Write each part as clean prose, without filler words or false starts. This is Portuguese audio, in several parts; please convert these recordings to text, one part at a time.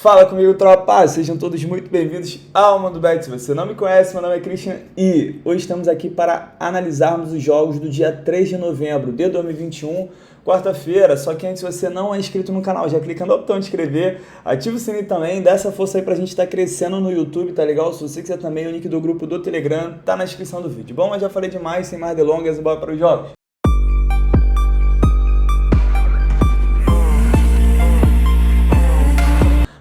Fala comigo, tropa! Sejam todos muito bem-vindos ao Mundo Bet. Se você não me conhece, meu nome é Christian e hoje estamos aqui para analisarmos os jogos do dia 3 de novembro de 2021, quarta-feira. Só que antes, se você não é inscrito no canal, já clica no botão de inscrever, ativa o sininho também, dá essa força aí pra gente estar crescendo no YouTube, tá legal? Se você quiser também, o link do grupo do Telegram tá na descrição do vídeo. Bom, mas já falei demais, sem mais delongas, bora para os jogos.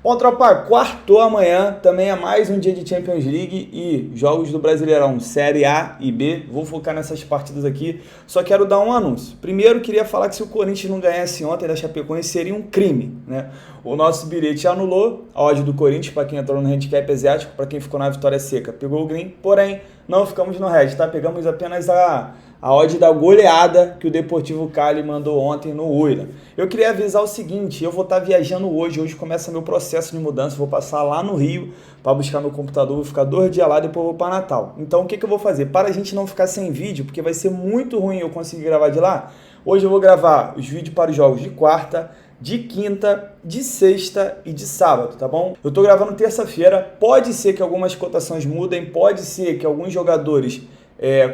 Bom, tropa, quartou amanhã, também é mais um dia de Champions League e jogos do Brasileirão, Série A e B. Vou focar nessas partidas aqui, só quero dar um anúncio. Primeiro, queria falar que se o Corinthians não ganhasse ontem da Chapecoense, seria um crime, né? O nosso bilhete anulou a odd do Corinthians, para quem entrou no handicap asiático, para quem ficou na vitória seca, pegou o green, porém, não ficamos no red, tá? Pegamos apenas a odd da goleada que o Deportivo Cali mandou ontem no Huila. Eu queria avisar o seguinte, eu vou estar viajando hoje começa meu processo de mudança, vou passar lá no Rio para buscar meu computador, vou ficar 2 dias lá, depois vou para Natal. Então o que eu vou fazer? Para a gente não ficar sem vídeo, porque vai ser muito ruim eu conseguir gravar de lá, hoje eu vou gravar os vídeos para os jogos de quarta, de quinta, de sexta e de sábado, tá bom? Eu tô gravando terça-feira, pode ser que algumas cotações mudem, pode ser que alguns jogadores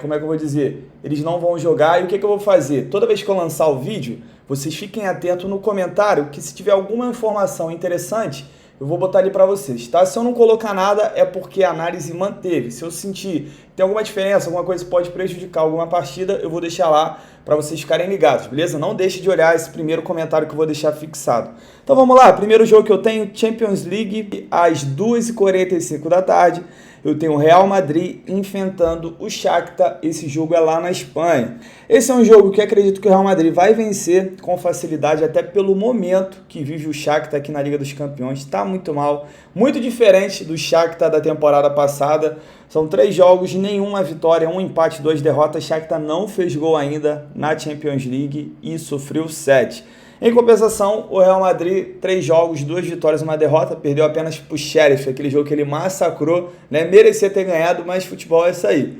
como é que eu vou dizer? Eles não vão jogar. E o que eu vou fazer? Toda vez que eu lançar o vídeo, vocês fiquem atentos no comentário, que se tiver alguma informação interessante, eu vou botar ali para vocês, tá? Se eu não colocar nada, é porque a análise manteve. Se eu sentir que tem alguma diferença, alguma coisa que pode prejudicar alguma partida, eu vou deixar lá para vocês ficarem ligados, beleza? Não deixe de olhar esse primeiro comentário que eu vou deixar fixado. Então vamos lá, primeiro jogo que eu tenho, Champions League, às 2h45 da tarde. Eu tenho o Real Madrid enfrentando o Shakhtar, esse jogo é lá na Espanha. Esse é um jogo que acredito que o Real Madrid vai vencer com facilidade, até pelo momento que vive o Shakhtar aqui na Liga dos Campeões. Está muito mal, muito diferente do Shakhtar da temporada passada. São 3 jogos, nenhuma vitória, 1 empate, 2 derrotas. Shakhtar não fez gol ainda na Champions League e sofreu 7. Em compensação, o Real Madrid, 3 jogos, 2 vitórias e 1 derrota, perdeu apenas para o Sheriff, aquele jogo que ele massacrou, né? Merecia ter ganhado, mas futebol é isso aí.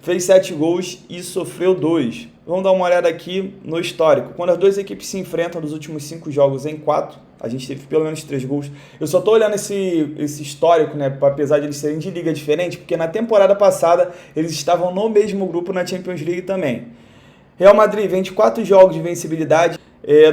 Fez 7 gols e sofreu 2. Vamos dar uma olhada aqui no histórico. Quando as duas equipes se enfrentam nos últimos 5 jogos em 4, a gente teve pelo menos 3 gols. Eu só estou olhando esse histórico, né? Apesar de eles serem de liga diferente, porque na temporada passada eles estavam no mesmo grupo na Champions League também. Real Madrid vem de 4 jogos de vencibilidade.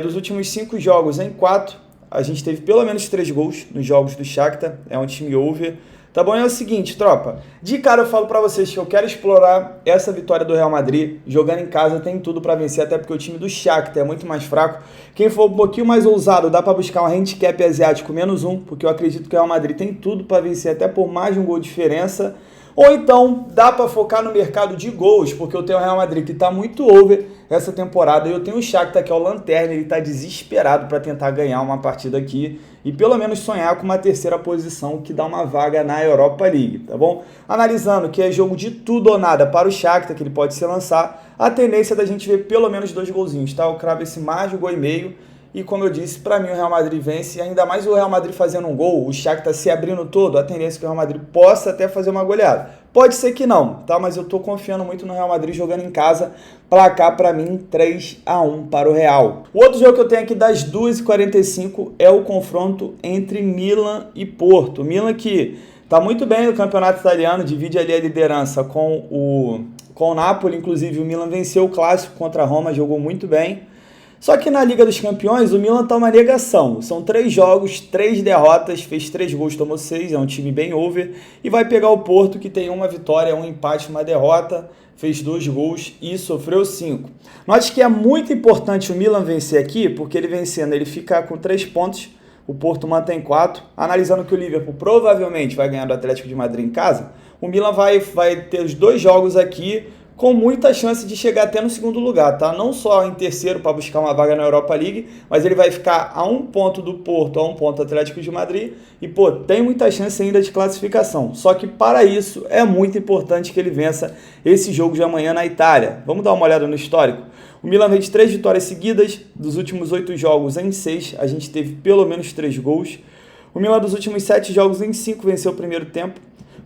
Dos últimos 5 jogos em 4, a gente teve pelo menos 3 gols nos jogos do Shakhtar. É um time over. Tá bom? É o seguinte, tropa. De cara eu falo pra vocês que eu quero explorar essa vitória do Real Madrid. Jogando em casa tem tudo pra vencer, até porque o time do Shakhtar é muito mais fraco. Quem for um pouquinho mais ousado, dá pra buscar um handicap asiático -1, porque eu acredito que o Real Madrid tem tudo pra vencer, até por mais de um gol de diferença. Ou então, dá para focar no mercado de gols, porque eu tenho o Real Madrid que está muito over essa temporada, e eu tenho o Shakhtar que é o lanterna, ele está desesperado para tentar ganhar uma partida aqui e pelo menos sonhar com uma 3ª posição que dá uma vaga na Europa League, tá bom? Analisando que é jogo de tudo ou nada para o Shakhtar, que ele pode se lançar, a tendência é da gente ver pelo menos 2 golzinhos, tá? Eu cravo esse mais de 1,5 gol. E como eu disse, para mim o Real Madrid vence, e ainda mais o Real Madrid fazendo um gol, o Shakhtar se abrindo todo, a tendência é que o Real Madrid possa até fazer uma goleada. Pode ser que não, tá? Mas eu tô confiando muito no Real Madrid jogando em casa. Placar para mim 3-1 para o Real. O outro jogo que eu tenho aqui das 2h45 é o confronto entre Milan e Porto. Milan que tá muito bem no campeonato italiano, divide ali a liderança com o Napoli, inclusive o Milan venceu o clássico contra a Roma, jogou muito bem. Só que na Liga dos Campeões, o Milan tá uma negação. São 3 jogos, 3 derrotas, fez 3 gols, tomou 6, é um time bem over. E vai pegar o Porto, que tem 1 vitória, 1 empate, 1 derrota, fez 2 gols e sofreu 5. Note que é muito importante o Milan vencer aqui, porque ele vencendo, ele fica com 3 pontos, o Porto mantém 4. Analisando que o Liverpool provavelmente vai ganhar do Atlético de Madrid em casa, o Milan vai ter os 2 jogos aqui, com muita chance de chegar até no 2º lugar, tá? Não só em 3º para buscar uma vaga na Europa League, mas ele vai ficar a 1 ponto do Porto, a 1 ponto do Atlético de Madrid, e pô, tem muita chance ainda de classificação. Só que para isso é muito importante que ele vença esse jogo de amanhã na Itália. Vamos dar uma olhada no histórico. O Milan vem de 3 vitórias seguidas, dos últimos 8 jogos em 6, a gente teve pelo menos 3 gols. O Milan dos últimos 7 jogos em 5 venceu o primeiro tempo.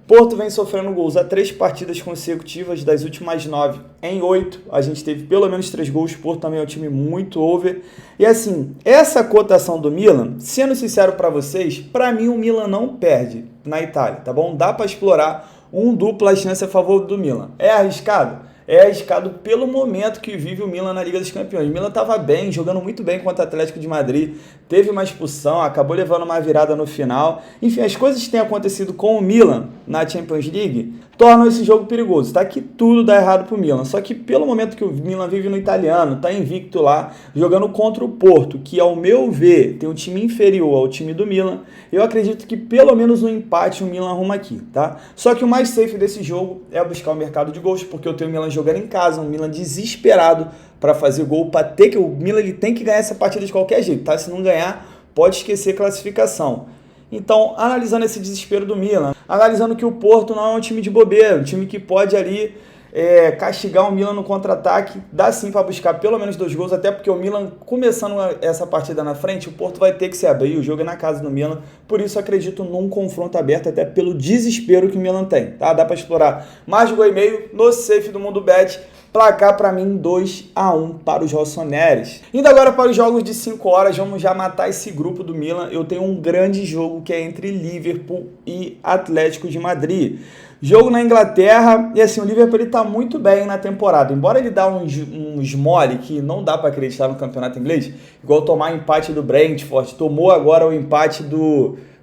Porto vem sofrendo gols há 3 partidas consecutivas, das últimas 9 em 8. A gente teve pelo menos 3 gols. Porto também é um time muito over. E assim, essa cotação do Milan, sendo sincero para vocês, para mim o Milan não perde na Itália, tá bom? Dá para explorar dupla chance a favor do Milan. É arriscado? É arriscado pelo momento que vive o Milan na Liga dos Campeões. O Milan estava bem, jogando muito bem contra o Atlético de Madrid, teve uma expulsão, acabou levando uma virada no final. Enfim, as coisas que têm acontecido com o Milan na Champions League tornam esse jogo perigoso, tá? Que tudo dá errado pro Milan. Só que pelo momento que o Milan vive no italiano, tá invicto lá, jogando contra o Porto, que ao meu ver tem um time inferior ao time do Milan, eu acredito que pelo menos um empate o Milan arruma aqui, tá? Só que o mais safe desse jogo é buscar o mercado de gols, porque eu tenho o Milan jogando em casa, um Milan desesperado para fazer gol, para ter que o Milan ele tem que ganhar essa partida de qualquer jeito, tá? Se não ganhar, pode esquecer classificação. Então, analisando esse desespero do Milan, analisando que o Porto não é um time de bobeira, um time que pode ali castigar o Milan no contra-ataque, dá sim para buscar pelo menos 2 gols, até porque o Milan, começando essa partida na frente, o Porto vai ter que se abrir, o jogo é na casa do Milan, por isso acredito num confronto aberto, até pelo desespero que o Milan tem, tá? Dá para explorar mais de 1,5 no safe do Mundo Bet. Placar para mim 2-1 para os rossoneres. Indo agora para os jogos de 5 horas, vamos já matar esse grupo do Milan. Eu tenho um grande jogo que é entre Liverpool e Atlético de Madrid. Jogo na Inglaterra, e assim, o Liverpool ele tá muito bem na temporada. Embora ele dá uns mole que não dá para acreditar no campeonato inglês, igual tomar empate do Brentford, tomou agora o empate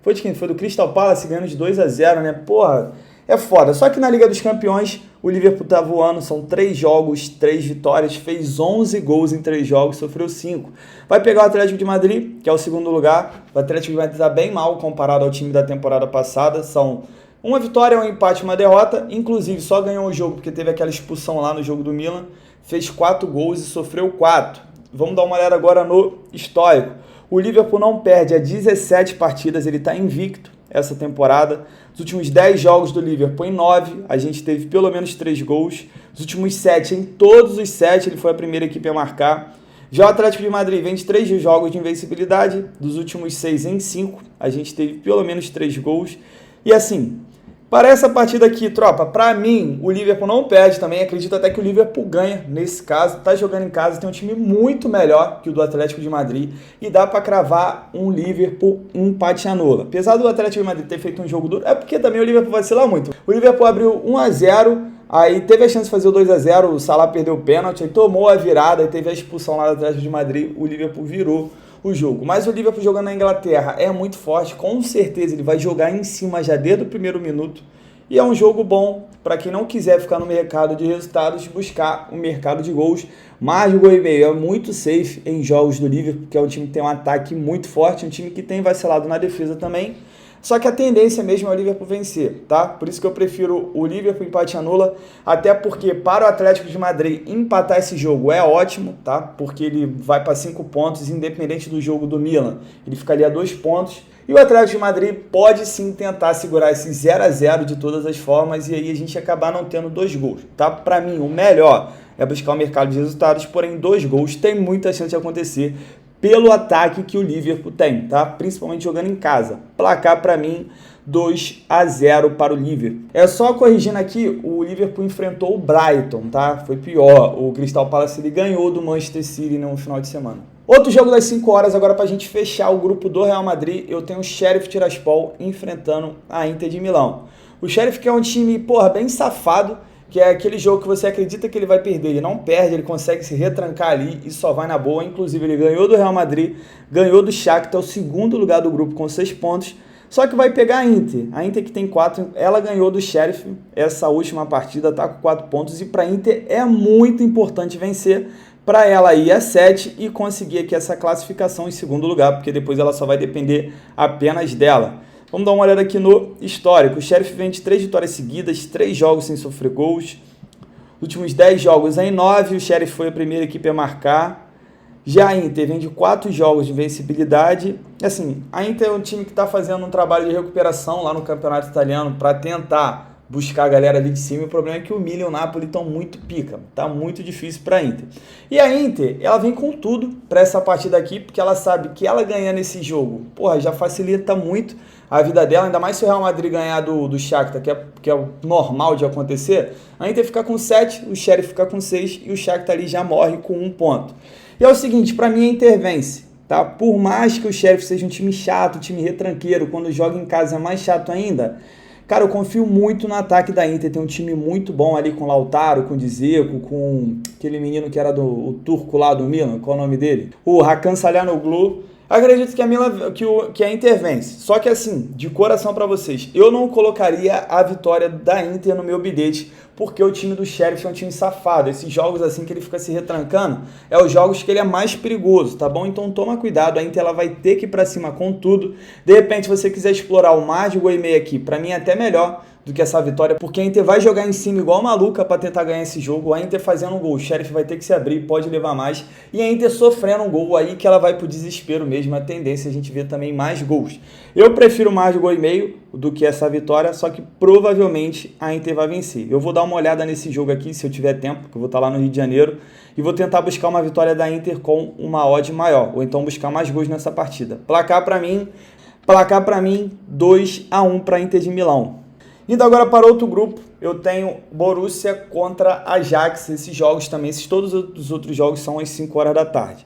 foi de quem? Foi do Crystal Palace, ganhando de 2-0, né? Porra, é foda. Só que na Liga dos Campeões, o Liverpool tá voando, são 3 jogos, 3 vitórias, fez 11 gols em 3 jogos, sofreu 5. Vai pegar o Atlético de Madrid, que é o segundo lugar. O Atlético de Madrid tá bem mal comparado ao time da temporada passada. São uma vitória, um empate, uma derrota. Inclusive, só ganhou o jogo porque teve aquela expulsão lá no jogo do Milan. Fez 4 gols e sofreu 4. Vamos dar uma olhada agora no histórico. O Liverpool não perde há 17 partidas, ele tá invicto essa temporada. Os últimos 10 jogos do Liverpool, em 9, a gente teve pelo menos 3 gols. Os últimos 7, em todos os 7, ele foi a primeira equipe a marcar. Já o Atlético de Madrid vem de 3 jogos de invencibilidade. Dos últimos 6, em 5, a gente teve pelo menos 3 gols. E assim, para essa partida aqui, tropa, para mim, o Liverpool não perde também. Acredito até que o Liverpool ganha nesse caso. Tá jogando em casa, tem um time muito melhor que o do Atlético de Madrid. E dá para cravar um Liverpool empate anula. Apesar do Atlético de Madrid ter feito um jogo duro, é porque também o Liverpool vacila muito. O Liverpool abriu 1-0, aí teve a chance de fazer o 2-0, o Salah perdeu o pênalti, aí tomou a virada, e teve a expulsão lá do Atlético de Madrid, o Liverpool virou o jogo. Mas o Liverpool jogando na Inglaterra é muito forte, com certeza ele vai jogar em cima já desde o primeiro minuto, e é um jogo bom para quem não quiser ficar no mercado de resultados, buscar o mercado de gols. Mais de 1,5 é muito safe em jogos do Liverpool, que é um time que tem um ataque muito forte, um time que tem vacilado na defesa também. Só que a tendência mesmo é o Liverpool vencer, tá? Por isso que eu prefiro o Liverpool empate anula, até porque para o Atlético de Madrid empatar esse jogo é ótimo, tá? Porque ele vai para 5 pontos, independente do jogo do Milan, ele ficaria a 2 pontos. E o Atlético de Madrid pode sim tentar segurar esse 0-0 de todas as formas, e aí a gente acabar não tendo 2 gols, tá? Para mim, o melhor é buscar o mercado de resultados, porém 2 gols tem muita chance de acontecer pelo ataque que o Liverpool tem, tá? Principalmente jogando em casa. Placar para mim 2-0 para o Liverpool. É só corrigindo aqui, o Liverpool enfrentou o Brighton, tá? Foi pior. O Crystal Palace ele ganhou do Manchester City no final de semana. Outro jogo das 5 horas, agora para a gente fechar o grupo do Real Madrid, eu tenho o Sheriff Tiraspol enfrentando a Inter de Milão. O Sheriff que é um time, porra, bem safado, que é aquele jogo que você acredita que ele vai perder, ele não perde, ele consegue se retrancar ali e só vai na boa. Inclusive ele ganhou do Real Madrid, ganhou do Shakhtar, o segundo lugar do grupo com 6 pontos, só que vai pegar a Inter que tem 4, ela ganhou do Sheriff essa última partida, tá com 4 pontos, e para a Inter é muito importante vencer, para ela ir a 7 e conseguir aqui essa classificação em segundo lugar, porque depois ela só vai depender apenas dela. Vamos dar uma olhada aqui no histórico. O Sheriff vem de 3 vitórias seguidas, 3 jogos sem sofrer gols. Nos últimos 10 jogos em 9, o Sheriff foi a primeira equipe a marcar. Já a Inter vem de 4 jogos de invencibilidade. Assim, a Inter é um time que está fazendo um trabalho de recuperação lá no campeonato italiano para tentar buscar a galera ali de cima. O problema é que o Milan e o Napoli estão muito pica, tá muito difícil para a Inter. E a Inter, ela vem com tudo para essa partida aqui, porque ela sabe que ela ganhando esse jogo, porra, já facilita muito a vida dela, ainda mais se o Real Madrid ganhar do Shakhtar, que é o normal de acontecer. A Inter fica com 7, o Sheriff fica com 6 e o Shakhtar ali já morre com 1 ponto. E é o seguinte, para mim a Inter vence, tá? Por mais que o Sheriff seja um time chato, um time retranqueiro, quando joga em casa é mais chato ainda. Cara, eu confio muito no ataque da Inter, tem um time muito bom ali com o Lautaro, com o Dzeko, com aquele menino que era o turco lá do Milan, qual é o nome dele? O Hakan Çalhanoğlu. Acredito que a Inter vence, só que assim, de coração para vocês, eu não colocaria a vitória da Inter no meu bilhete, porque o time do Sheriff é um time safado. Esses jogos assim que ele fica se retrancando, é os jogos que ele é mais perigoso, tá bom? Então toma cuidado, a Inter ela vai ter que ir pra cima com tudo. De repente, se você quiser explorar o mais de 1,5 aqui, pra mim é até melhor do que essa vitória, porque a Inter vai jogar em cima igual maluca para tentar ganhar esse jogo. A Inter fazendo um gol, o Sheriff vai ter que se abrir, pode levar mais, e a Inter sofrendo um gol, aí que ela vai pro desespero mesmo. A tendência é a gente ver também mais gols. Eu prefiro mais de 1,5 do que essa vitória, só que provavelmente a Inter vai vencer. Eu vou dar uma olhada nesse jogo aqui, se eu tiver tempo, que eu vou estar lá no Rio de Janeiro, e vou tentar buscar uma vitória da Inter com uma odd maior, ou então buscar mais gols nessa partida. Placar para mim 2-1 para Inter de Milão. Indo agora para outro grupo, eu tenho Borussia contra Ajax. Esses jogos também, todos os outros jogos são às 5 horas da tarde.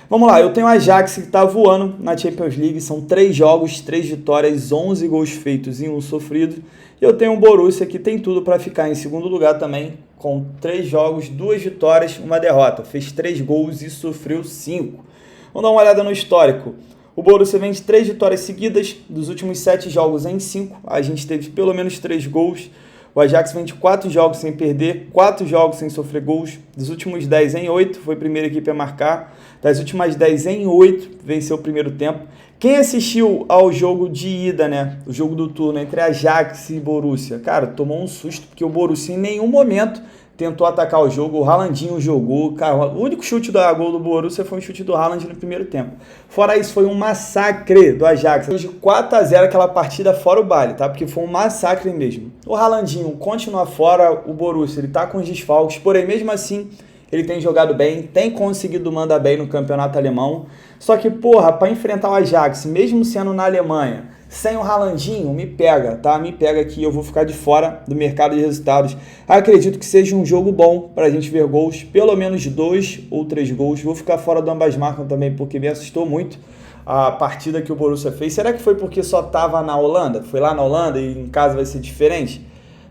Vamos lá, eu tenho o Ajax que está voando na Champions League, são 3 jogos, 3 vitórias, 11 gols feitos e 1 sofrido. E eu tenho o Borussia que tem tudo para ficar em segundo lugar também, com 3 jogos, 2 vitórias, 1 derrota. Fez 3 gols e sofreu 5. Vamos dar uma olhada no histórico. O Borussia vem de 3 vitórias seguidas, dos últimos 7 jogos em 5, a gente teve pelo menos 3 gols. O Ajax vem de 4 jogos sem perder, 4 jogos sem sofrer gols, dos últimos 10 em 8, foi a primeira equipe a marcar, das últimas 10 em 8, venceu o primeiro tempo. Quem assistiu ao jogo de ida, né, o jogo do turno entre Ajax e Borussia, cara, tomou um susto, porque o Borussia em nenhum momento tentou atacar o jogo, o Haalandinho jogou, cara, o único chute do gol do Borussia foi um chute do Haaland no primeiro tempo. Fora isso, foi um massacre do Ajax, de 4-0 aquela partida fora o baile, tá? Porque foi um massacre mesmo. O Haalandinho continua fora, o Borussia, ele tá com os desfalques, porém mesmo assim, ele tem jogado bem, tem conseguido mandar bem no campeonato alemão, só que, porra, para enfrentar o Ajax, mesmo sendo na Alemanha, sem o Haalandinho, me pega, tá? Me pega aqui, eu vou ficar de fora do mercado de resultados. Acredito que seja um jogo bom pra gente ver gols, pelo menos 2 ou 3 gols. Vou ficar fora do ambas marcam também, porque me assustou muito a partida que o Borussia fez. Será que foi porque só tava na Holanda? Foi lá na Holanda e em casa vai ser diferente?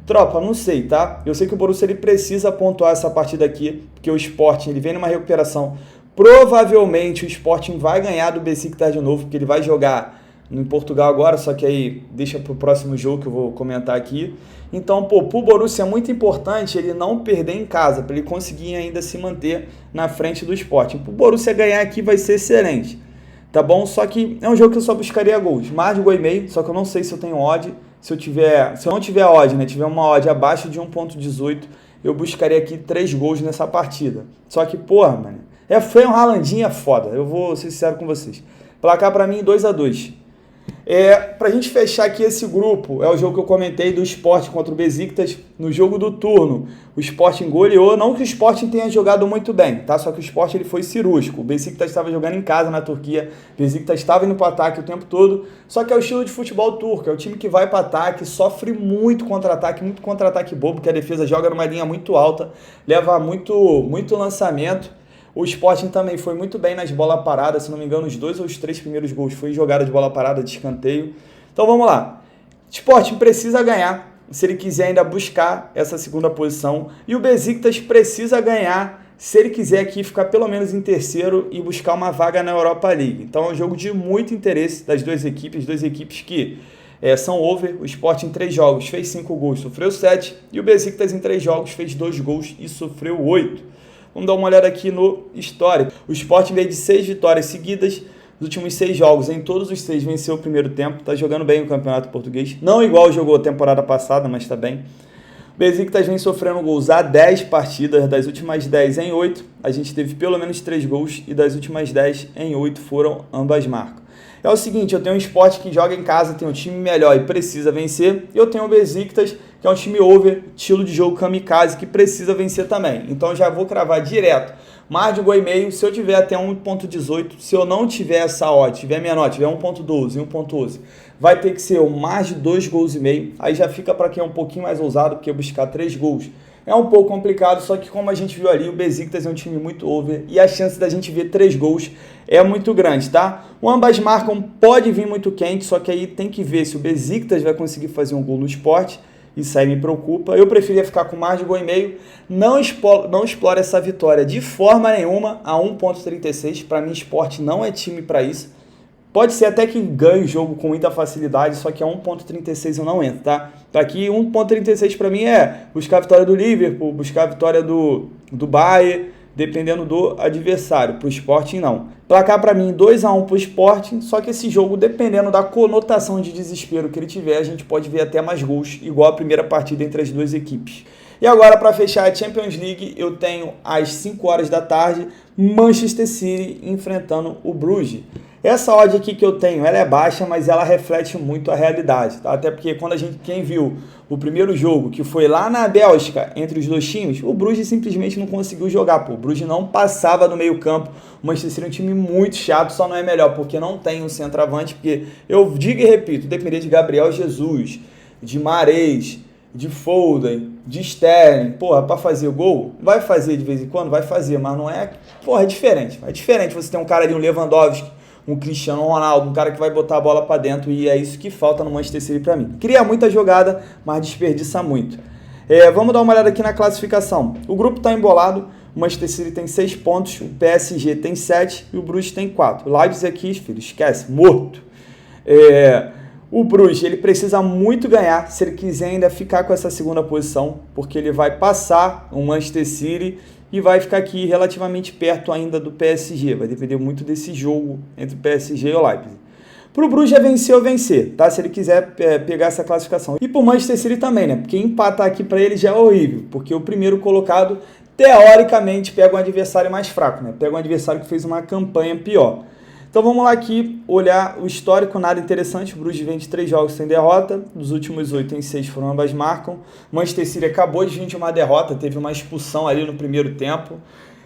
Tropa, não sei, tá? Eu sei que o Borussia ele precisa pontuar essa partida aqui, porque o Sporting ele vem numa recuperação. Provavelmente o Sporting vai ganhar do Besiktas de novo, porque ele vai jogar em Portugal agora, só que aí deixa pro próximo jogo que eu vou comentar aqui. Então, pô, pro Borussia é muito importante ele não perder em casa, para ele conseguir ainda se manter na frente do Sporting. Pro Borussia ganhar aqui vai ser excelente, tá bom? Só que é um jogo que eu só buscaria gols, mais de 1,5, só que eu não sei se eu tenho odd. Se eu não tiver odd, né, tiver uma odd abaixo de 1,18, eu buscaria aqui 3 gols nessa partida. Só que, porra, mano, foi um Haalandinho, é foda, eu vou ser sincero com vocês. Placar pra mim 2-2. Pra gente fechar aqui esse grupo, é o jogo que eu comentei do Sporting contra o Besiktas. No jogo do turno, o Sporting goleou, não que o Sporting tenha jogado muito bem, tá? Só que o Sporting ele foi cirúrgico. O Besiktas estava jogando em casa na Turquia, o Besiktas estava indo para ataque o tempo todo, só que é o estilo de futebol turco, é o time que vai para ataque, sofre muito contra-ataque bobo, porque a defesa joga numa linha muito alta, leva muito lançamento. O Sporting também foi muito bem nas bolas paradas, se não me engano, os 2 ou os 3 primeiros gols foi jogada de bola parada, de escanteio. Então vamos lá. O Sporting precisa ganhar, se ele quiser ainda buscar essa segunda posição. E o Besiktas precisa ganhar, se ele quiser aqui ficar pelo menos em terceiro e buscar uma vaga na Europa League. Então é um jogo de muito interesse das duas equipes que são over. O Sporting em 3 jogos fez 5 gols, sofreu 7. E o Besiktas em 3 jogos fez 2 gols e sofreu 8. Vamos dar uma olhada aqui no histórico. O Sporting veio de 6 vitórias seguidas nos últimos 6 jogos. Em todos os 6 venceu o primeiro tempo. Está jogando bem o Campeonato Português. Não igual jogou a temporada passada, mas está bem. O Besiktas vem sofrendo gols há 10 partidas. Das últimas 10 em 8, a gente teve pelo menos 3 gols. E das últimas 10 em 8 foram ambas marcas. É o seguinte, eu tenho um Sport que joga em casa, tem um time melhor e precisa vencer. E eu tenho o Besiktas, que é um time over, estilo de jogo kamikaze, que precisa vencer também. Então já vou cravar direto. Mais de 1,5, se eu tiver até 1,18, se eu não tiver essa odd, tiver menor, tiver 1,12, 1,11, vai ter que ser o mais de 2,5 gols. Aí já fica para quem é um pouquinho mais ousado, porque buscar 3 gols é um pouco complicado, só que como a gente viu ali, o Besiktas é um time muito over e a chance da gente ver 3 gols é muito grande, tá? O ambas marcam, pode vir muito quente, só que aí tem que ver se o Besiktas vai conseguir fazer um gol no Sport. Isso aí me preocupa. Eu preferia ficar com mais de 1,5. Não explora essa vitória de forma nenhuma a 1,36. Para mim, Sport não é time para isso. Pode ser até que ganhe o jogo com muita facilidade, só que a 1,36 eu não entro, tá? Aqui 1,36 para mim é buscar a vitória do Liverpool, buscar a vitória do Bayern, dependendo do adversário. Para o Sporting, não. Placar para mim 2-1 para o Sporting, só que esse jogo, dependendo da conotação de desespero que ele tiver, a gente pode ver até mais gols, igual a primeira partida entre as duas equipes. E agora, para fechar a Champions League, eu tenho às 5 horas da tarde, Manchester City enfrentando o Bruges. Essa odd aqui que eu tenho, ela é baixa, mas ela reflete muito a realidade, tá? Até porque quem viu o primeiro jogo, que foi lá na Bélgica, entre os dois times, o Bruges simplesmente não conseguiu jogar, pô. O Bruges não passava no meio campo. O Manchester City é um time muito chato, só não é melhor, porque não tem um centroavante, porque eu digo e repito, depender de Gabriel Jesus, de Mahrez, de Foden, de Sterling, porra, pra fazer gol, vai fazer de vez em quando? Vai fazer, mas não é, porra, é diferente. É diferente você ter um cara ali, um Lewandowski, um Cristiano Ronaldo, um cara que vai botar a bola para dentro, e é isso que falta no Manchester City para mim. Cria muita jogada, mas desperdiça muito. Vamos dar uma olhada aqui na classificação. O grupo está embolado, o Manchester City tem 6 pontos, o PSG tem 7 e o Bruges tem 4. O Leipzig aqui, filho, esquece, morto. O Bruges, ele precisa muito ganhar se ele quiser ainda ficar com essa segunda posição, porque ele vai passar o Manchester City e vai ficar aqui relativamente perto ainda do PSG. Vai depender muito desse jogo entre o PSG e o Leipzig. Para o Bruges é vencer ou vencer, tá? Se ele quiser pegar essa classificação. E para o Manchester City também, né? Porque empatar aqui para ele já é horrível, porque o primeiro colocado, teoricamente, pega um adversário mais fraco, né? Pega um adversário que fez uma campanha pior. Então vamos lá aqui olhar o histórico, nada interessante. O Bruges vem de 3 jogos sem derrota, dos últimos 8 em 6 foram ambas marcam. O Manchester City acabou de vir de uma derrota, teve uma expulsão ali no primeiro tempo.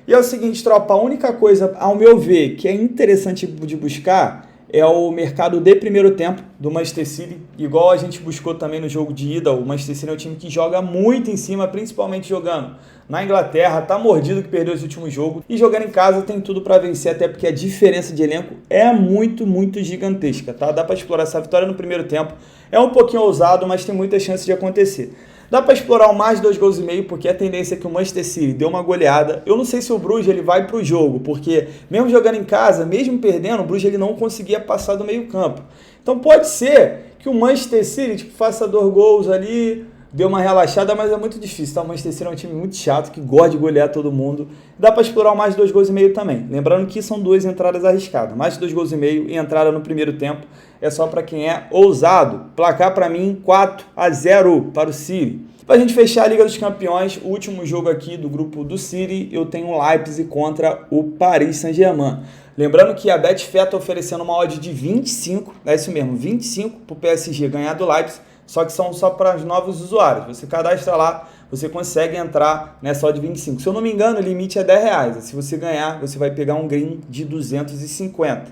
E é o seguinte, tropa, a única coisa, ao meu ver, que é interessante de buscar é o mercado de primeiro tempo do Manchester City, igual a gente buscou também no jogo de ida. O Manchester City é um time que joga muito em cima, principalmente jogando na Inglaterra, tá mordido que perdeu esse último jogo, e jogando em casa tem tudo para vencer, até porque a diferença de elenco é muito, muito gigantesca, tá? Dá para explorar essa vitória no primeiro tempo, é um pouquinho ousado, mas tem muita chance de acontecer. Dá para explorar o mais de 2,5 gols, porque a tendência é que o Manchester City deu uma goleada. Eu não sei se o Bruges ele vai para o jogo, porque mesmo jogando em casa, mesmo perdendo, o Bruges ele não conseguia passar do meio campo. Então pode ser que o Manchester City faça 2 gols ali, deu uma relaxada, mas é muito difícil, tá? O Manchester City é um time muito chato, que gosta de golear todo mundo. Dá para explorar o mais de 2,5 gols também. Lembrando que são 2 entradas arriscadas. Mais de 2,5 gols e entrada no primeiro tempo é só para quem é ousado. Placar para mim 4-0 para o City. Para a gente fechar a Liga dos Campeões, o último jogo aqui do grupo do City, eu tenho o Leipzig contra o Paris Saint-Germain. Lembrando que a Betfair está oferecendo uma odd de 25, é isso mesmo, 25 para o PSG ganhar do Leipzig, só que são só para os novos usuários. Você cadastra lá, você consegue entrar nessa odd de 25. Se eu não me engano, o limite é R$10. Se você ganhar, você vai pegar um green de 250.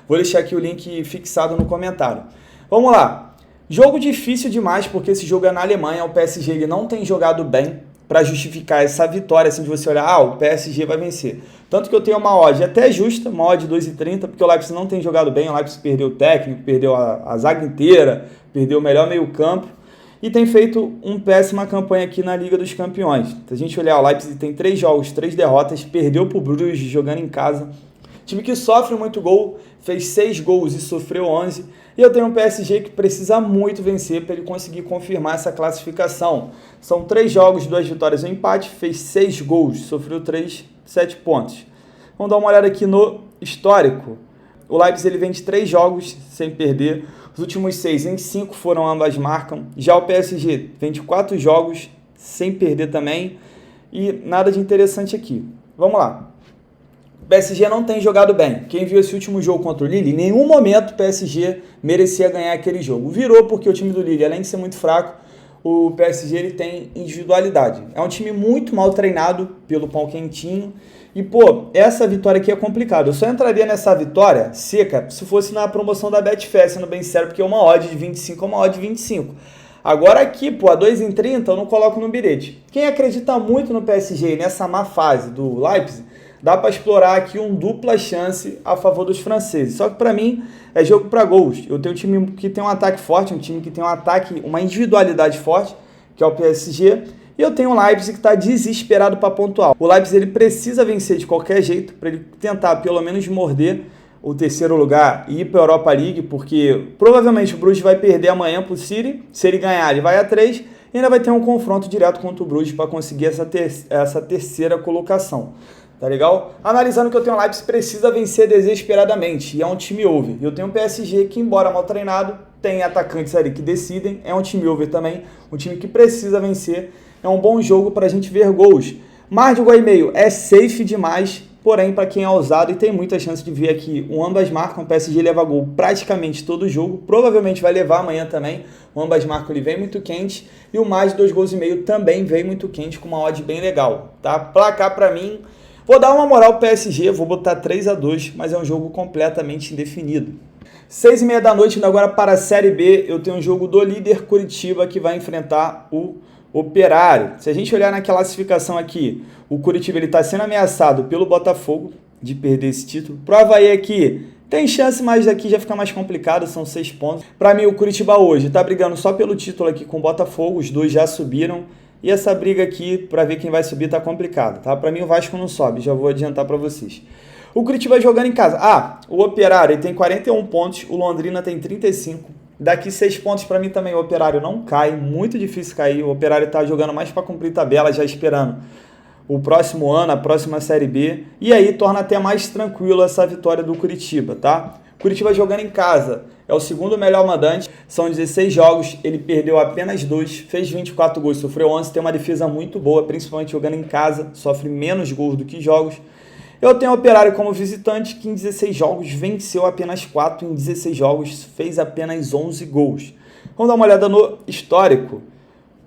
Vou deixar aqui o link fixado no comentário. Vamos lá. Jogo difícil demais, porque esse jogo é na Alemanha. O PSG ele não tem jogado bem para justificar essa vitória, assim, de você olhar, o PSG vai vencer. Tanto que eu tenho uma odd até justa, uma odd de 2,30, porque o Leipzig não tem jogado bem. O Leipzig perdeu o técnico, perdeu a zaga inteira, perdeu o melhor meio campo e tem feito uma péssima campanha aqui na Liga dos Campeões. Se a gente olhar, o Leipzig tem 3 jogos, 3 derrotas, perdeu para o Bruges jogando em casa. Time que sofre muito gol, fez 6 gols e sofreu 11. E eu tenho um PSG que precisa muito vencer para ele conseguir confirmar essa classificação. São 3 jogos, 2 vitórias e um empate, fez 6 gols, sofreu 3, 7 pontos. Vamos dar uma olhada aqui no histórico. O Leipzig ele vem de 3 jogos sem perder. Os últimos 6 em 5 foram ambas marcam. Já o PSG vem de 4 jogos sem perder também. E nada de interessante aqui. Vamos lá. O PSG não tem jogado bem. Quem viu esse último jogo contra o Lille, em nenhum momento o PSG merecia ganhar aquele jogo. Virou porque o time do Lille, além de ser muito fraco, o PSG ele tem individualidade. É um time muito mal treinado pelo pão quentinho. E, pô, essa vitória aqui é complicada. Eu só entraria nessa vitória seca se fosse na promoção da Betfair, sendo bem sério, porque uma odd de 25 é uma odd de 25. Agora aqui, pô, a 2,30 eu não coloco no bilhete. Quem acredita muito no PSG nessa má fase do Leipzig, dá para explorar aqui um dupla chance a favor dos franceses. Só que para mim é jogo para gols. Eu tenho um time que tem um ataque forte, um time que tem um ataque, uma individualidade forte, que é o PSG. E eu tenho um Leipzig que está desesperado para pontuar. O Leipzig ele precisa vencer de qualquer jeito para ele tentar pelo menos morder o terceiro lugar e ir para a Europa League, porque provavelmente o Bruges vai perder amanhã para o City. Se ele ganhar, ele vai a 3 e ainda vai ter um confronto direto contra o Bruges para conseguir essa terceira colocação. Tá legal? Analisando que eu tenho o Leipzig precisa vencer desesperadamente e é um time over. Eu tenho o PSG que, embora mal treinado, tem atacantes ali que decidem, é um time over também, um time que precisa vencer. É um bom jogo para a gente ver gols. Mais de 1,5 é safe demais, porém para quem é ousado e tem muita chance de ver aqui, o ambas marcam, o PSG leva gol praticamente todo jogo, provavelmente vai levar amanhã também, o ambas marcam ele vem muito quente e o mais de 2,5 gols também vem muito quente com uma odd bem legal, tá? Placar para mim, vou dar uma moral pro PSG, vou botar 3-2, mas é um jogo completamente indefinido. 6h30 da noite, agora para a Série B, eu tenho um jogo do líder Curitiba que vai enfrentar o Operário. Se a gente olhar na classificação aqui, o Curitiba está sendo ameaçado pelo Botafogo de perder esse título. Pro Avaí aqui tem chance, mas daqui já fica mais complicado, são 6 pontos. Para mim, o Curitiba hoje está brigando só pelo título aqui com o Botafogo, os dois já subiram. E essa briga aqui, para ver quem vai subir, tá complicada, tá? Para mim, o Vasco não sobe, já vou adiantar para vocês. O Curitiba jogando em casa. O Operário ele tem 41 pontos, o Londrina tem 35. Daqui 6 pontos para mim também o Operário não cai, muito difícil cair. O Operário está jogando mais para cumprir tabela, já esperando o próximo ano, a próxima Série B. E aí torna até mais tranquilo essa vitória do Curitiba, tá? Curitiba jogando em casa, é o segundo melhor mandante, são 16 jogos, ele perdeu apenas 2, fez 24 gols, sofreu 11, tem uma defesa muito boa, principalmente jogando em casa, sofre menos gols do que jogos. Eu tenho o Operário como visitante, que em 16 jogos venceu apenas 4, em 16 jogos fez apenas 11 gols. Vamos dar uma olhada no histórico.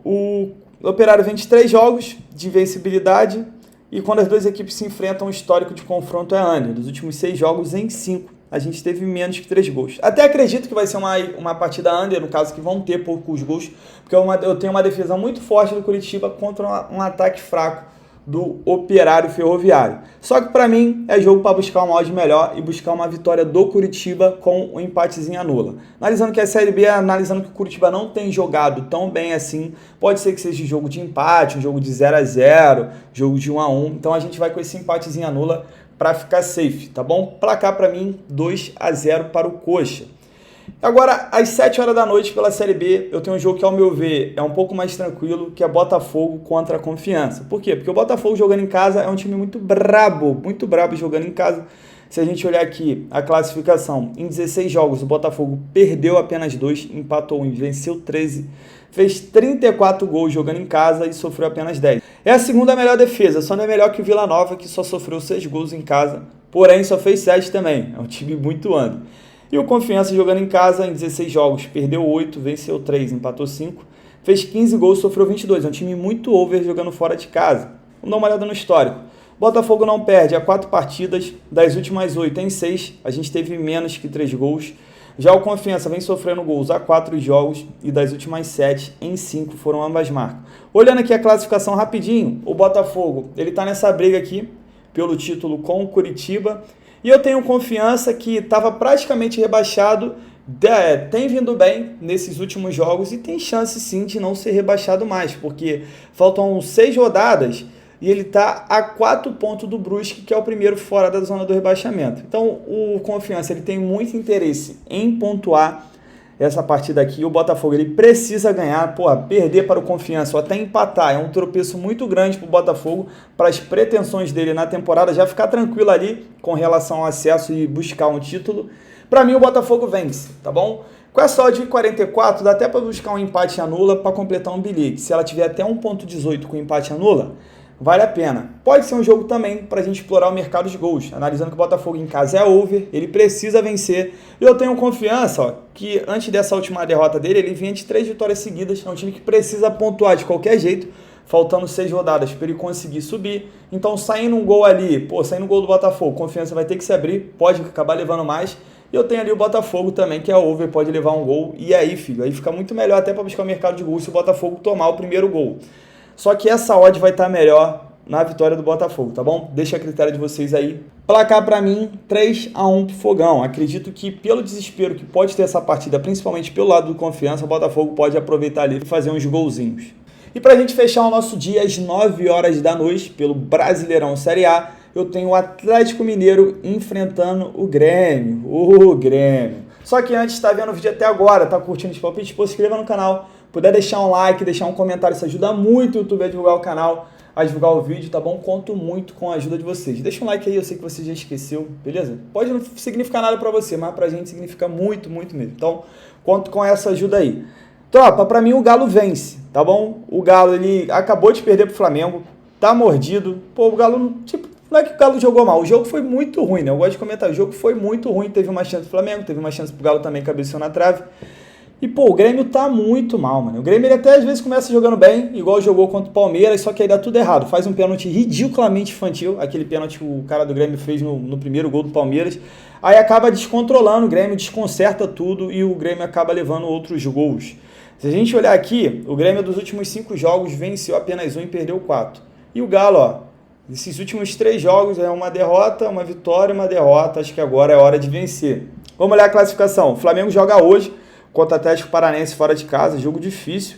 O Operário vem de 3 jogos de invencibilidade, e quando as duas equipes se enfrentam, o histórico de confronto é under. Dos últimos 6 jogos, em 5, a gente teve menos que 3 gols. Até acredito que vai ser uma partida under, no caso que vão ter poucos gols, porque eu tenho uma defesa muito forte do Curitiba contra um ataque fraco do Operário Ferroviário. Só que para mim é jogo para buscar uma odd melhor e buscar uma vitória do Curitiba com um empatezinho anula. Analisando que a Série B, analisando que o Curitiba não tem jogado tão bem assim, pode ser que seja jogo de empate, um jogo de 0-0, jogo de 1-1. Então a gente vai com esse empatezinho anula para ficar safe, tá bom? Placar para mim 2-0 para o Coxa. Agora, às 7 horas da noite pela Série B, eu tenho um jogo que, ao meu ver, é um pouco mais tranquilo, que é Botafogo contra a Confiança. Por quê? Porque o Botafogo jogando em casa é um time muito brabo jogando em casa. Se a gente olhar aqui a classificação, em 16 jogos, o Botafogo perdeu apenas 2, empatou 1, venceu 13, fez 34 gols jogando em casa e sofreu apenas 10. É a segunda melhor defesa, só não é melhor que o Vila Nova, que só sofreu 6 gols em casa, porém só fez 7 também. É um time muito under. E o Confiança jogando em casa, em 16 jogos, perdeu 8, venceu 3, empatou 5, fez 15 gols, sofreu 22. É um time muito over jogando fora de casa. Vamos dar uma olhada no histórico. Botafogo não perde há 4 partidas, das últimas 8 em 6, a gente teve menos que 3 gols. Já o Confiança vem sofrendo gols há 4 jogos e das últimas 7 em 5 foram ambas marcas. Olhando aqui a classificação rapidinho, o Botafogo ele está nessa briga aqui pelo título com o Curitiba. E eu tenho Confiança que estava praticamente rebaixado, tem vindo bem nesses últimos jogos e tem chance sim de não ser rebaixado mais, porque faltam 6 rodadas e ele está a 4 pontos do Brusque, que é o primeiro fora da zona do rebaixamento. Então o Confiança ele tem muito interesse em pontuar essa partida aqui. O Botafogo ele precisa ganhar, perder para o Confiança ou até empatar é um tropeço muito grande para o Botafogo, para as pretensões dele na temporada, já ficar tranquilo ali com relação ao acesso e buscar um título. Para mim o Botafogo vence, tá bom? Com essa odd de 44 dá até para buscar um empate anula para completar um bilhete. Se ela tiver até 1.18 com empate anula, vale a pena. Pode ser um jogo também para a gente explorar o mercado de gols, analisando que o Botafogo em casa é over, ele precisa vencer. E eu tenho confiança que antes dessa última derrota dele, ele vinha de 3 vitórias seguidas. É um time que precisa pontuar de qualquer jeito, faltando 6 rodadas para ele conseguir subir. Então, saindo um gol ali, saindo um gol do Botafogo, confiança vai ter que se abrir, pode acabar levando mais. E eu tenho ali o Botafogo também, que é over, pode levar um gol. E aí, filho, aí fica muito melhor até para buscar o mercado de gols se o Botafogo tomar o primeiro gol. Só que essa odd vai estar melhor na vitória do Botafogo, tá bom? Deixa a critério de vocês aí. Placar para mim, 3-1 pro Fogão. Acredito que pelo desespero que pode ter essa partida, principalmente pelo lado do confiança, o Botafogo pode aproveitar ali e fazer uns golzinhos. E pra gente fechar o nosso dia às 9 horas da noite, pelo Brasileirão Série A, eu tenho o Atlético Mineiro enfrentando o Grêmio. O Grêmio. Só que antes, tá vendo o vídeo até agora, tá curtindo os palpites, se inscreva no canal. Puder deixar um like, deixar um comentário, isso ajuda muito o YouTube a divulgar o canal, a divulgar o vídeo, tá bom? Conto muito com a ajuda de vocês. Deixa um like aí, eu sei que você já esqueceu, beleza? Pode não significar nada pra você, mas pra gente significa muito, muito mesmo. Então, conto com essa ajuda aí. Tropa, pra mim o Galo vence, tá bom? O Galo, ele acabou de perder pro Flamengo, tá mordido. Pô, o Galo, não é que o Galo jogou mal, o jogo foi muito ruim, né? Eu gosto de comentar, o jogo foi muito ruim, teve uma chance pro Flamengo, teve uma chance pro Galo também, cabeceou na trave. E, pô, o Grêmio tá muito mal, mano. O Grêmio, ele até às vezes começa jogando bem, igual jogou contra o Palmeiras, só que aí dá tudo errado. Faz um pênalti ridiculamente infantil, aquele pênalti que o cara do Grêmio fez no primeiro gol do Palmeiras. Aí acaba descontrolando o Grêmio, desconcerta tudo e o Grêmio acaba levando outros gols. Se a gente olhar aqui, o Grêmio dos últimos 5 jogos venceu apenas 1 e perdeu 4. E o Galo, ó, esses últimos 3 jogos é uma derrota, uma vitória e uma derrota. Acho que agora é hora de vencer. Vamos olhar a classificação. O Flamengo joga hoje contra o Atlético Paranaense fora de casa, jogo difícil.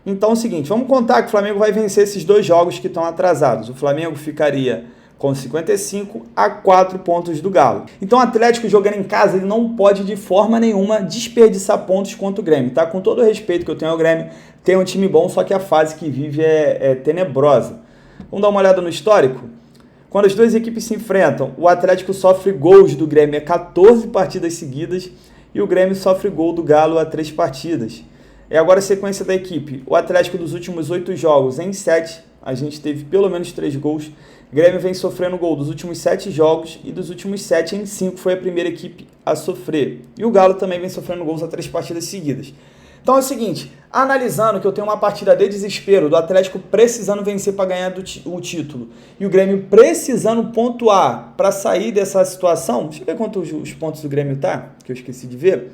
Então é o seguinte, vamos contar que o Flamengo vai vencer esses 2 jogos que estão atrasados. O Flamengo ficaria com 55 a 4 pontos do Galo. Então o Atlético jogando em casa, ele não pode de forma nenhuma desperdiçar pontos contra o Grêmio, tá? Com todo o respeito que eu tenho ao Grêmio, tem um time bom, só que a fase que vive é tenebrosa. Vamos dar uma olhada no histórico? Quando as duas equipes se enfrentam, o Atlético sofre gols do Grêmio a 14 partidas seguidas e o Grêmio sofre gol do Galo a 3 partidas. E agora a sequência da equipe. O Atlético dos últimos 8 jogos, em 7, a gente teve pelo menos 3 gols. O Grêmio vem sofrendo gol dos últimos 7 jogos e dos últimos 7 em 5 foi a primeira equipe a sofrer. E o Galo também vem sofrendo gols a 3 partidas seguidas. Então é o seguinte, analisando que eu tenho uma partida de desespero do Atlético precisando vencer para ganhar o título e o Grêmio precisando pontuar para sair dessa situação, deixa eu ver quantos os pontos do Grêmio tá, que eu esqueci de ver.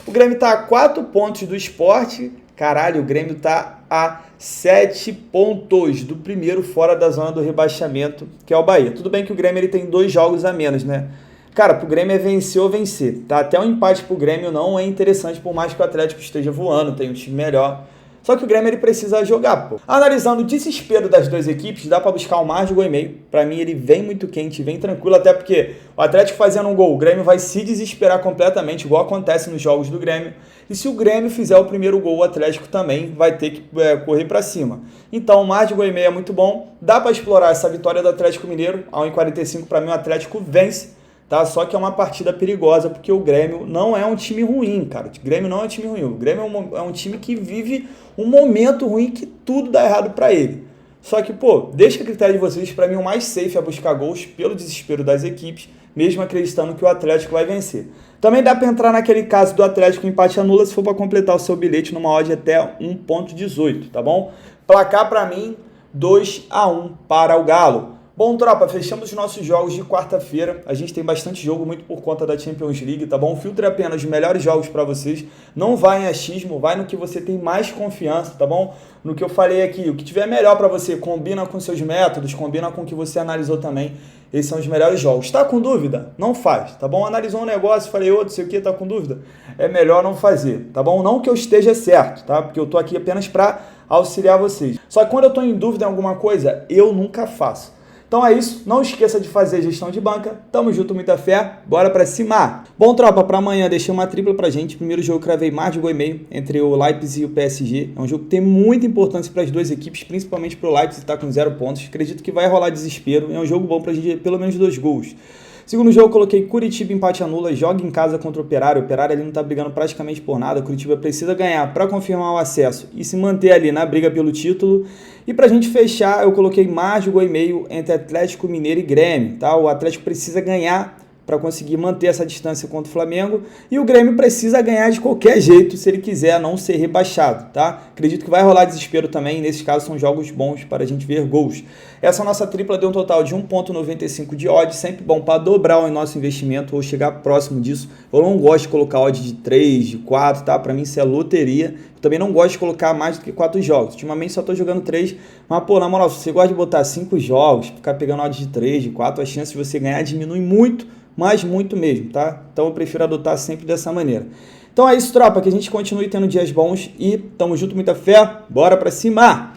O Grêmio tá a 4 pontos do Sport, caralho, o Grêmio tá a 7 pontos do primeiro fora da zona do rebaixamento, que é o Bahia. Tudo bem que o Grêmio ele tem 2 jogos a menos, né? Cara, pro Grêmio é vencer ou vencer, tá? Até um empate pro Grêmio não é interessante, por mais que o Atlético esteja voando, tem um time melhor. Só que o Grêmio ele precisa jogar, pô. Analisando o desespero das duas equipes, dá pra buscar um mais de gol e meio. Pra mim ele vem muito quente, vem tranquilo, até porque o Atlético fazendo um gol, o Grêmio vai se desesperar completamente, igual acontece nos jogos do Grêmio. E se o Grêmio fizer o primeiro gol, o Atlético também vai ter que correr pra cima. Então, mais de gol e meio é muito bom. Dá pra explorar essa vitória do Atlético Mineiro. A 1,45 pra mim o Atlético vence. Tá? Só que é uma partida perigosa, porque o Grêmio não é um time ruim, cara. O Grêmio não é um time ruim. O Grêmio é um time que vive um momento ruim que tudo dá errado pra ele. Só que, pô, deixa a critério de vocês. Pra mim, o mais safe é buscar gols pelo desespero das equipes, mesmo acreditando que o Atlético vai vencer. Também dá pra entrar naquele caso do Atlético empate anula se for pra completar o seu bilhete numa odd até 1,18, tá bom? Placar pra mim, 2-1 para o Galo. Bom, tropa, fechamos os nossos jogos de quarta-feira. A gente tem bastante jogo, muito por conta da Champions League, tá bom? Filtre apenas os melhores jogos para vocês. Não vai em achismo, vai no que você tem mais confiança, tá bom? No que eu falei aqui, o que tiver melhor para você, combina com seus métodos, combina com o que você analisou também. Esses são os melhores jogos. Tá com dúvida? Não faz, tá bom? Analisou um negócio, falei outro, sei o que, tá com dúvida? É melhor não fazer, tá bom? Não que eu esteja certo, tá? Porque eu tô aqui apenas para auxiliar vocês. Só que quando eu tô em dúvida em alguma coisa, eu nunca faço. Então é isso, não esqueça de fazer gestão de banca, tamo junto, muita fé, bora pra cima! Bom, tropa, pra amanhã deixei uma tripla pra gente, primeiro jogo cravei mais de gol e meio entre o Leipzig e o PSG, é um jogo que tem muita importância para as duas equipes, principalmente pro Leipzig que tá com 0 pontos, acredito que vai rolar desespero, é um jogo bom pra gente pelo menos 2 gols. Segundo jogo, eu coloquei Curitiba empate anula, joga em casa contra o Operário. O Operário ali não tá brigando praticamente por nada. O Curitiba precisa ganhar para confirmar o acesso e se manter ali na briga pelo título. E pra gente fechar, eu coloquei mais de 1,5 entre Atlético Mineiro e Grêmio, tá? O Atlético precisa ganhar para conseguir manter essa distância contra o Flamengo, e o Grêmio precisa ganhar de qualquer jeito se ele quiser não ser rebaixado, tá? Acredito que vai rolar desespero também, nesses casos são jogos bons para a gente ver gols. Essa nossa tripla deu um total de 1,95 de odds, sempre bom para dobrar o nosso investimento ou chegar próximo disso. Eu não gosto de colocar odds de 3, de 4, tá? Para mim isso é loteria. Eu também não gosto de colocar mais do que 4 jogos. Ultimamente só estou jogando 3, mas pô, na moral, se você gosta de botar 5 jogos, ficar pegando odds de 3, de 4, a chance de você ganhar diminui muito, mas muito mesmo, tá? Então eu prefiro adotar sempre dessa maneira. Então é isso, tropa, que a gente continue tendo dias bons e tamo junto, muita fé, bora pra cima!